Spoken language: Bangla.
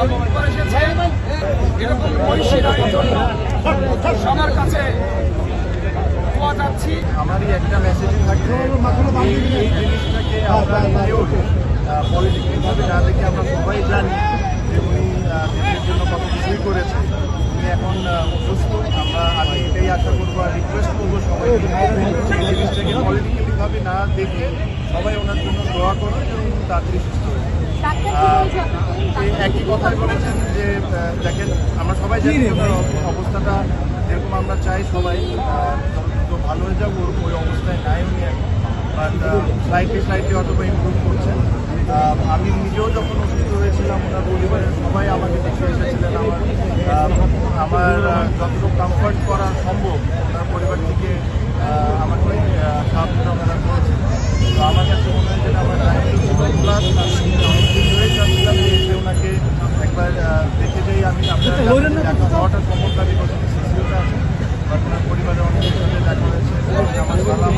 এসেছে এরকম ঐশীরার জন্য সবার কাছে দোয়া চাচ্ছি। আমারই একটা মেসেজ থাকবে, এই জিনিসটাকে আমরা নিজেও পলিটিক্যালভাবে না দেখে আমরা সবাই জানি যে উনি দেশের জন্য কত কিছুই করেছেন। উনি এখন অসুস্থ, আমি এটাই আশা করবো আর রিকোয়েস্ট করবো সবাই এই জিনিসটাকে পলিটিক্যালিভাবে না দেখে সবাই ওনার জন্য দোয়া করুন এবং তাড়াতাড়ি সুস্থ হয়ে একই কথাই বলেছেন যে দেখেন আমরা সবাই জানি ওনার অবস্থাটা যেরকম আমরা চাই সবাই তো ভালো হয়ে যাবো, ওই অবস্থায় নাই উনি এখন, বাট স্লাইটলি হয়তো ইমপ্রুভ করছেন। আমি নিজেও যখন অসুস্থ হয়েছিলাম ওনার পরিবারের সবাই আমাকে দেখে এসেছিলেন। আমার যতটুকু কমফর্ট করা সম্ভব ওনার পরিবার থেকে আমাকে সাহায্য ওনারা করেছেন। তো আমার কাছে মনে হয় যে আমার দায়িত্ব ছিল, প্লাস অনেকদিন ধরেই চাচ্ছিলাম যে এসে ওনাকে একবার দেখে যাই। আমি আপনারা দেখা হওয়াটা সম্ভব দাবি করছি সিসিওটা, বাট ওনার পরিবারের অনেকের সাথে দেখা হয়েছে। আমার সালাম